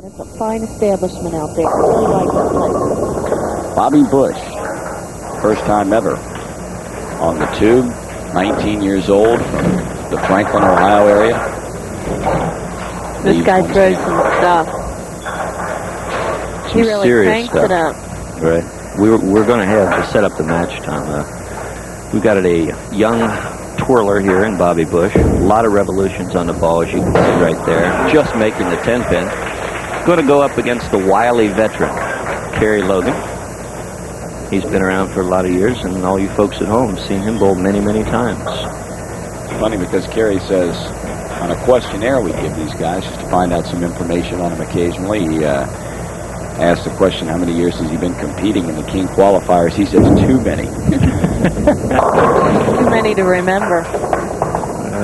It's a fine establishment out there. I really like that place. Bobby Bush, first time ever on the tube, 19 years old from the Franklin, Ohio area. This guy throws some stuff. He really cranks it up. Right. We're going to have to set up the match, Tom. We've got a young twirler here in Bobby Bush. A lot of revolutions on the ball, as you can see right there. Just making the 10-pin. Going to go up against the wily veteran, Kerry Logan. He's been around for a lot of years, and all you folks at home have seen him bowl many, many times. It's funny because Kerry says on a questionnaire we give these guys just to find out some information on them occasionally. He asked the question, how many years has he been competing in the King qualifiers? He says too many. Too many to remember.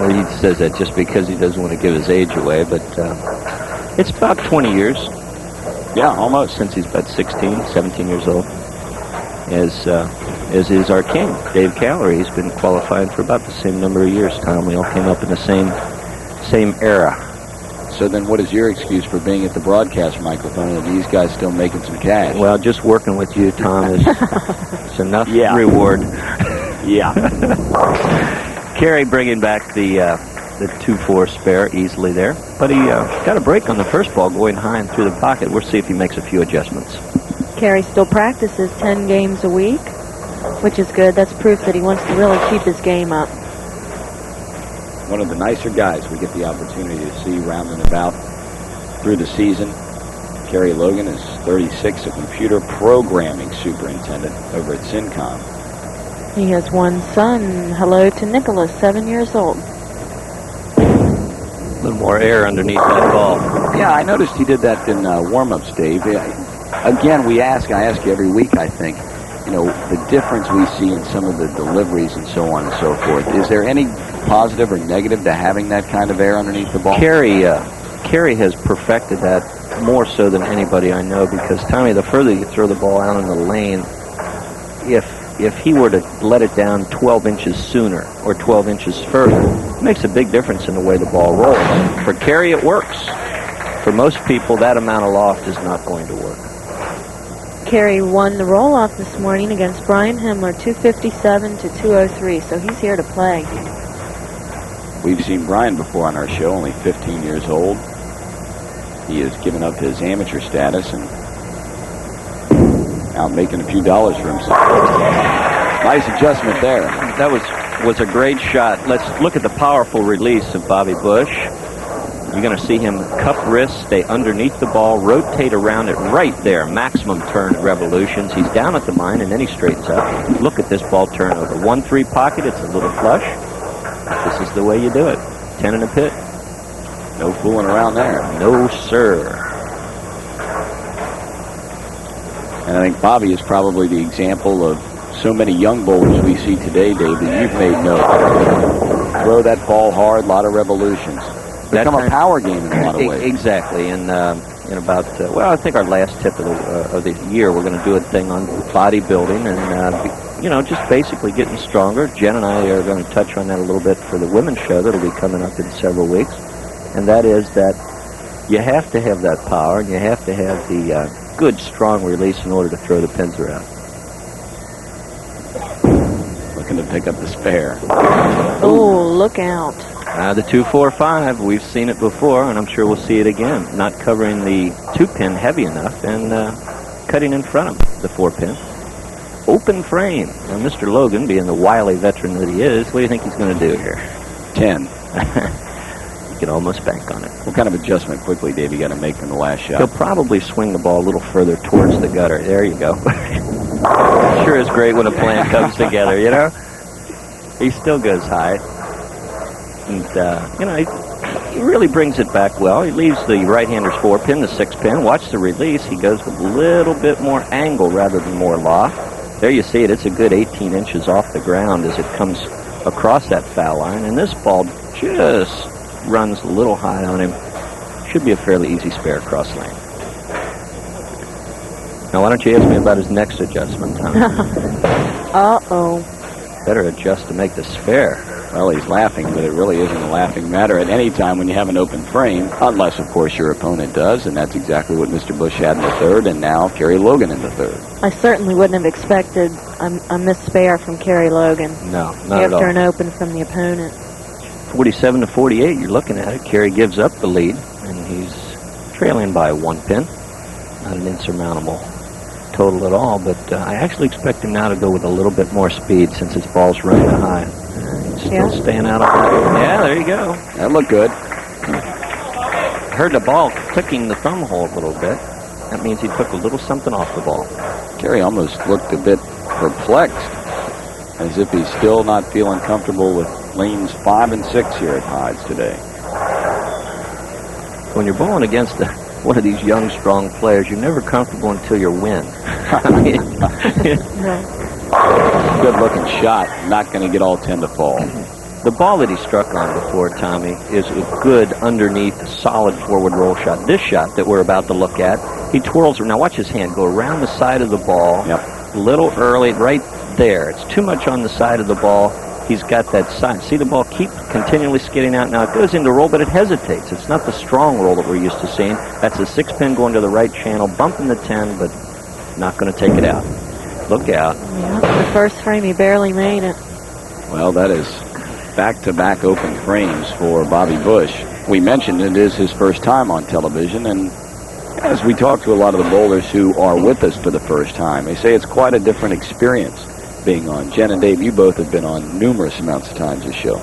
He says that just because he doesn't want to give his age away, but it's about 20 years. Yeah, almost. Since he's about 16, 17 years old. As is our king, Dave Callery. He's been qualifying for about the same number of years, Tom. We all came up in the same era. So then what is your excuse for being at the broadcast microphone and these guys still making some cash? Well, just working with you, Tom, is enough reward. Yeah. Kerry bringing back the 2-4 spare easily there. But he got a break on the first ball going high and through the pocket. We'll see if he makes a few adjustments. Kerry still practices 10 games a week, which is good. That's proof that he wants to really keep his game up. One of the nicer guys we get the opportunity to see rounding about through the season. Kerry Logan is 36, a computer programming superintendent over at Syncom. He has one son. Hello to Nicholas, 7 years old. A little more air underneath that ball. Yeah, I noticed he did that in warm-ups, Dave. Again, I ask you every week, I think, the difference we see in some of the deliveries and so on and so forth. Is there any positive or negative to having that kind of air underneath the ball? Kerry has perfected that more so than anybody I know, because, Tommy, the further you throw the ball out in the lane, if he were to let it down 12 inches sooner or 12 inches further, it makes a big difference in the way the ball rolls. For Kerry, it works. For most people, that amount of loft is not going to work. Kerry won the roll-off this morning against Brian Himmler, 257 to 203, so he's here to play. We've seen Brian before on our show, only 15 years old. He has given up his amateur status and out making a few dollars for himself. Nice adjustment there. That was a great shot. Let's look at the powerful release of Bobby Bush. You're going to see him cup wrist, stay underneath the ball, rotate around it right there, maximum turn revolutions. He's down at the mine, and then he straightens up. Look at this ball turnover. 1-3 pocket, it's a little flush. This is the way you do it. 10 in a pit. No fooling around there. No, sir. And I think Bobby is probably the example of so many young bowlers we see today, Dave, that you've made note. Throw that ball hard, a lot of revolutions. Become a power game in a lot of ways. Exactly. And in about, I think our last tip of the year, we're going to do a thing on bodybuilding and, just basically getting stronger. Jen and I are going to touch on that a little bit for the women's show that'll be coming up in several weeks. And that is that you have to have that power, and you have to have the good, strong release in order to throw the pins around. Looking to pick up the spare. Oh, look out. The 2-4-5, we've seen it before, and I'm sure we'll see it again. Not covering the 2-pin heavy enough and cutting in front of the 4-pin. Open frame. Now, Mr. Logan, being the wily veteran that he is, what do you think he's going to do here? 10. You can almost bank on it. What kind of adjustment quickly, Dave, you got to make in the last shot? He'll probably swing the ball a little further towards the gutter. There you go. Sure is great when a plan comes together, He still goes high. And, he really brings it back well. He leaves the right-hander's 4-pin, the 6-pin. Watch the release. He goes with a little bit more angle rather than more loft. There you see it. It's a good 18 inches off the ground as it comes across that foul line. And this ball just runs a little high on him. Should be a fairly easy spare cross lane. Now, why don't you ask me about his next adjustment, Tom? Uh-oh. Better adjust to make the spare. Well, he's laughing, but it really isn't a laughing matter at any time when you have an open frame, unless, of course, your opponent does, and that's exactly what Mr. Bush had in the third, and now Kerry Logan in the third. I certainly wouldn't have expected a missed spare from Kerry Logan. No, not at all. After an open from the opponent. 47 to 48, you're looking at it. Kerry gives up the lead, and he's trailing by 1 pin. Not an insurmountable total at all, but I actually expect him now to go with a little bit more speed since his ball's running high. Still staying out of it. Yeah, there you go. That looked good. Heard the ball clicking the thumb hole a little bit. That means he took a little something off the ball. Kerry almost looked a bit perplexed, as if he's still not feeling comfortable with lanes 5 and 6 here at Heids today. When you're bowling against one of these young, strong players, you're never comfortable until you win. Good-looking shot. Not going to get all 10 to fall. The ball that he struck on before, Tommy, is a good underneath, solid forward roll shot. This shot that we're about to look at, he twirls. Now watch his hand go around the side of the ball. Yep. A little early, right there. It's too much on the side of the ball. He's got that side. See the ball keep continually skidding out. Now it goes into roll, but it hesitates. It's not the strong roll that we're used to seeing. That's a 6-pin going to the right channel, bumping the 10, but not going to take it out. Look out. Yeah, the first frame, he barely made it. Well, that is back-to-back open frames for Bobby Bush. We mentioned it is his first time on television, and as we talk to a lot of the bowlers who are with us for the first time, they say it's quite a different experience being on. Jen and Dave, you both have been on numerous amounts of times this show.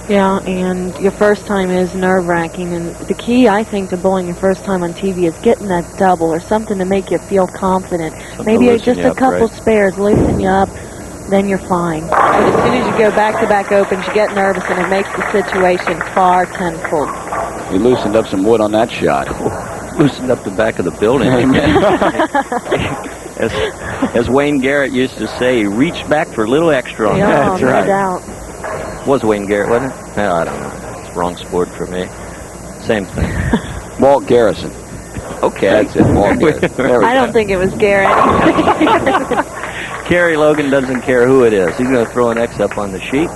Yeah, and your first time is nerve-wracking, and the key, I think, to bowling your first time on TV is getting that double or something to make you feel confident. Maybe just a couple spares loosen you up, then you're fine. But as soon as you go back-to-back opens, you get nervous, and it makes the situation far tenfold. He loosened up some wood on that shot. Loosened up the back of the building. As Wayne Garrett used to say, he reached back for a little extra on that. That's right. No doubt. Was Wayne Garrett, wasn't it? No, I don't know. It's wrong sport for me. Same thing. Walt Garrison. Okay. That's it, Walt Garrison. I don't think it was Garrett. Kerry Logan doesn't care who it is. He's going to throw an X up on the sheet.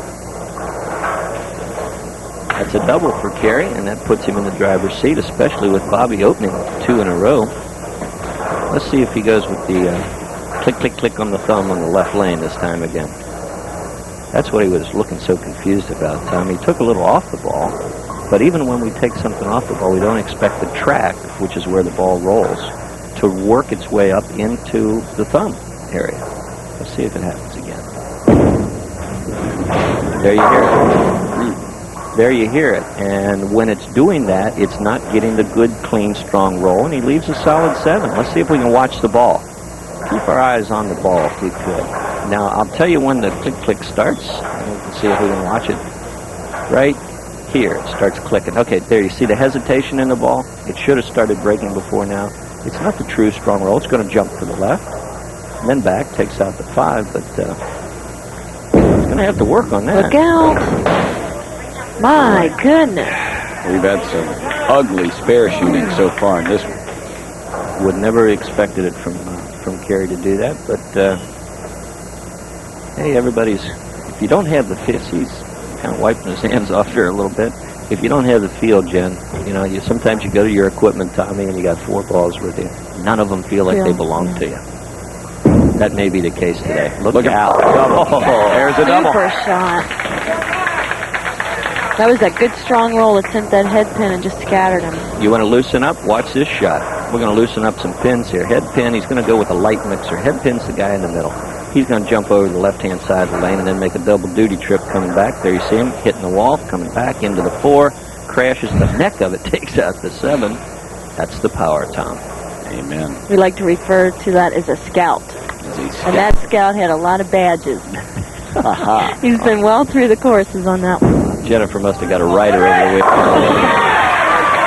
That's a double for Kerry, and that puts him in the driver's seat, especially with Bobby opening 2 in a row. Let's see if he goes with the click, click, click on the thumb on the left lane this time again. That's what he was looking so confused about, Tom. He took a little off the ball, but even when we take something off the ball, we don't expect the track, which is where the ball rolls, to work its way up into the thumb area. Let's see if it happens again. There you hear it. There you hear it. And when it's doing that, it's not getting the good, clean, strong roll, and he leaves a solid 7. Let's see if we can watch the ball. Keep our eyes on the ball if we could. Now, I'll tell you when the click-click starts, and we can see if we can watch it. Right here, it starts clicking. Okay, there, you see the hesitation in the ball? It should have started breaking before now. It's not the true strong roll. It's going to jump to the left, and then back, takes out the 5, but he's going to have to work on that. Look out. My goodness. We've had some ugly spare shooting so far in this one. Would never have expected it from Kerry to do that, but hey, if you don't have the feel, he's kind of wiping his hands off there a little bit. If you don't have the feel, Jen, sometimes you go to your equipment, Tommy, and you got 4 balls with you. None of them feel like they belong to you. That may be the case today. Look out. Double. There's a double. Super shot. That was that good strong roll that sent that head pin and just scattered him. You want to loosen up? Watch this shot. We're going to loosen up some pins here. Head pin, he's going to go with a light mixer. Head pin's the guy in the middle. He's going to jump over the left-hand side of the lane and then make a double-duty trip coming back. There you see him hitting the wall, coming back into the 4, crashes the neck of it, takes out the 7. That's the power, Tom. Amen. We like to refer to that as a scout. And that scout had a lot of badges. He's been well through the courses on that one. Jennifer must have got a rider over the weekend.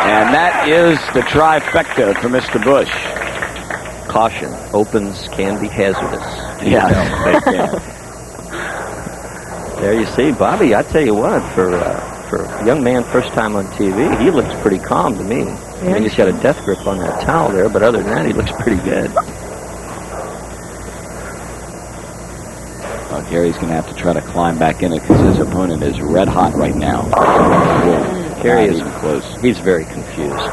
And that is the trifecta for Mr. Bush. Caution, opens can be hazardous. Yes, they can. There you see, Bobby, I tell you what, for a young man first time on TV, he looks pretty calm to me. Yeah. I mean, he's got a death grip on that towel there, but other than that, he looks pretty good. Kerry's going to have to try to climb back in it because his opponent is red hot right now. Kerry is even close. He's very confused.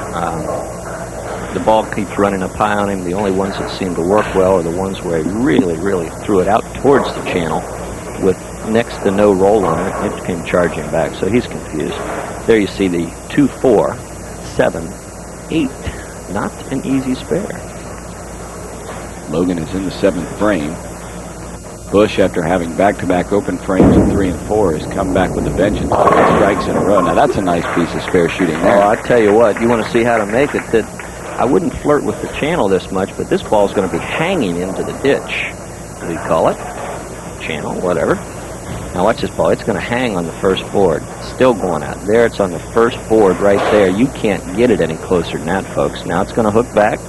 The ball keeps running up high on him. The only ones that seem to work well are the ones where he really, really threw it out towards the channel with next to no roll on it. It came charging back, so he's confused. There you see the 2, 4, 7, 8. Not an easy spare. Logan is in the 7th frame. Bush, after having back-to-back open frames of 3 and 4, has come back with a vengeance. 3 strikes in a row. Now that's a nice piece of spare shooting there. Oh, I tell you what, you want to see how to make it. That I wouldn't flirt with the channel this much, but this ball is going to be hanging into the ditch. We call it channel, whatever. Now watch this ball. It's going to hang on the first board. Still going out. There, it's on the first board right there. You can't get it any closer than that, folks. Now it's going to hook back.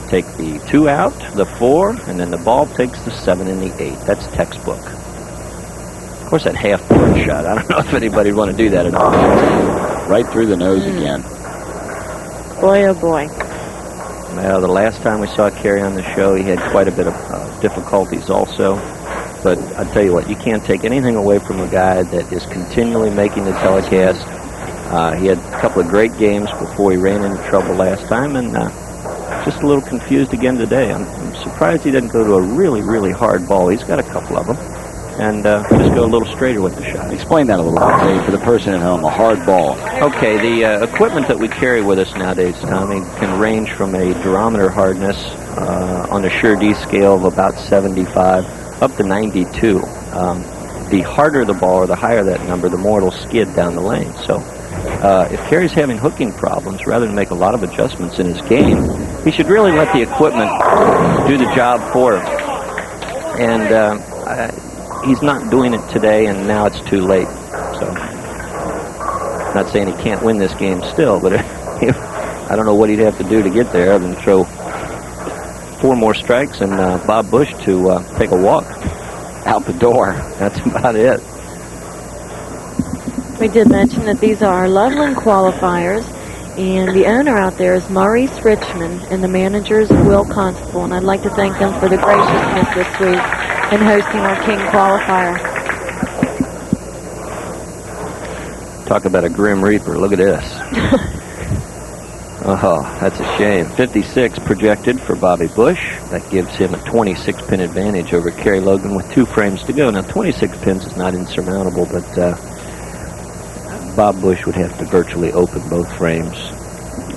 Take the 2 out, the 4, and then the ball takes the 7 and the 8. That's textbook. Of course, that half-board shot. I don't know if anybody would want to do that at all. Right through the nose again. Boy, oh boy. Well, the last time we saw Kerry on the show, he had quite a bit of difficulties also. But I tell you what, you can't take anything away from a guy that is continually making the telecast. He had a couple of great games before he ran into trouble last time, and just a little confused again today. I'm surprised he didn't go to a really, really hard ball. He's got a couple of them. And just go a little straighter with the shot. Explain that a little bit, Dave, for the person at home. A hard ball. Okay, the equipment that we carry with us nowadays, Tommy, can range from a durometer hardness on a Sure D scale of about 75 up to 92. The harder the ball or the higher that number, the more it'll skid down the lane. So if Kerry's having hooking problems, rather than make a lot of adjustments in his game, he should really let the equipment do the job for him. And he's not doing it today, and now it's too late. So, not saying he can't win this game still, but I don't know what he'd have to do to get there other than throw 4 more strikes and Bob Bush to take a walk out the door. That's about it. We did mention that these are Loveland qualifiers, and the owner out there is Maurice Richmond, and the manager is Will Constable, and I'd like to thank them for the graciousness this week in hosting our King qualifier. Talk about a grim reaper. Look at this. Oh, that's a shame. 56 projected for Bobby Bush. That gives him a 26-pin advantage over Kerry Logan with 2 frames to go. Now, 26 pins is not insurmountable, but Bob Bush would have to virtually open both frames,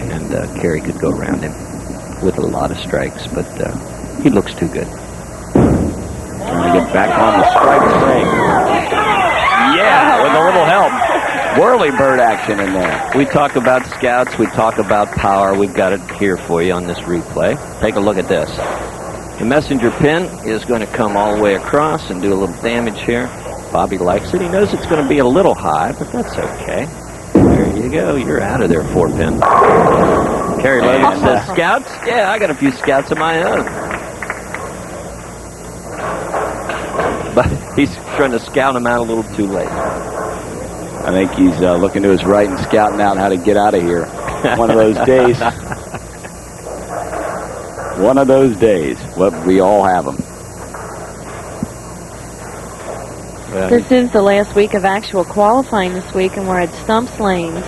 and Kerry could go around him with a lot of strikes, but he looks too good. Trying to get back on the strike string. Yeah, with a little help. Whirly bird action in there. We talk about scouts, we talk about power. We've got it here for you on this replay. Take a look at this. The messenger pin is going to come all the way across and do a little damage here. Bobby likes it. He knows it's going to be a little high, but that's okay. There you go. You're out of there, 4-pin. Kerry Logan says, scouts? Yeah, I got a few scouts of my own. But he's trying to scout him out a little too late. I think he's looking to his right and scouting out how to get out of here. One of those days. One of those days. Well, we all have them. Well, this is the last week of actual qualifying this week, and we're at Stumps Lanes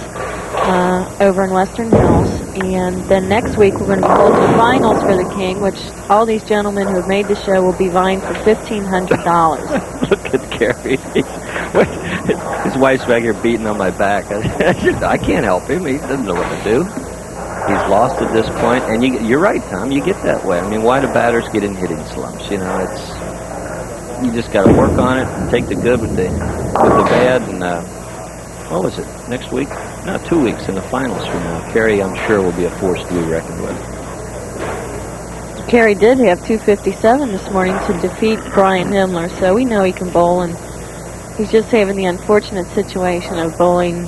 over in Western Hills. And then next week we're going to be holding finals for the King, which all these gentlemen who have made the show will be vying for $1,500. Look at Kerry. His wife's back here beating on my back. I can't help him. He doesn't know what to do. He's lost at this point, and you're right, Tom. You get that way. I mean, why do batters get in hitting slumps? You know, you just got to work on it and take the good with the bad. And what was it? Next week? No, 2 weeks in the finals from now. Kerry, I'm sure, will be a force to be reckoned with. Kerry did have 257 this morning to defeat Brian Himmler, so we know he can bowl, and he's just having the unfortunate situation of bowling,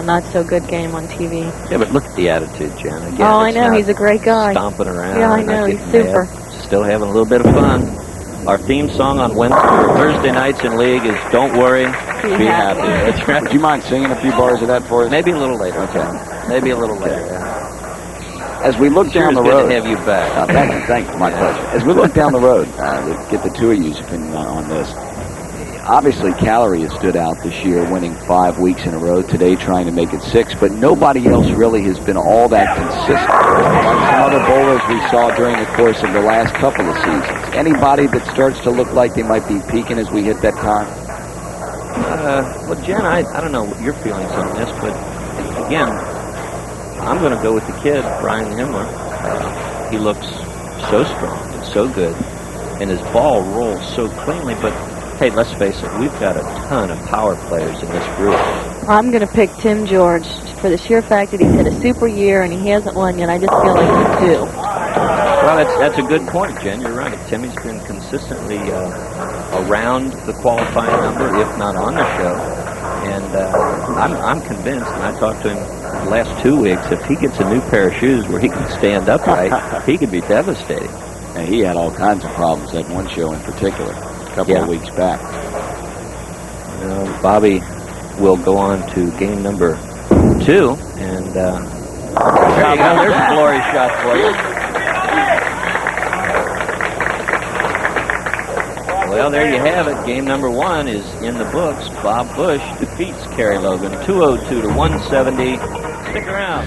not so good game on TV. Yeah, but look at the attitude, Jen. Again, I know. He's a great guy. Stomping around. Yeah, I know. He's super. Still having a little bit of fun. Our theme song on Thursday nights in League is Don't Worry, Be Happy. That's right. Would you mind singing a few bars of that for us? Maybe a little later. Okay. Maybe a little later, yeah. As we look down the road, good to have you back. Thank you, my pleasure. As we look down the road, to get the two of you's opinion on this. Obviously, Calorie has stood out this year, winning 5 weeks in a row. Today, trying to make it 6, but nobody else really has been all that consistent. Like some other bowlers we saw during the course of the last couple of seasons. Anybody that starts to look like they might be peaking as we hit that time? Well, Jen, I don't know what your feelings on this, but again, I'm going to go with the kid, Brian Himmler. He looks so strong and so good, and his ball rolls so cleanly, but hey, let's face it, we've got a ton of power players in this group. I'm going to pick Tim George for the sheer fact that he's had a super year and he hasn't won yet. I just feel like he's due. Well, that's a good point, Jen. You're right. Timmy's been consistently around the qualifying number, if not on the show. And I'm convinced, and I talked to him the last 2 weeks, if he gets a new pair of shoes where he can stand upright, he could be devastating. And he had all kinds of problems at one show in particular. A couple of weeks back. Bobby will go on to game number 2, and there you go. There's a glory shot for you. Well, there you have it. Game number 1 is in the books. Bob Bush defeats Kerry Logan 202 to 170. Stick around.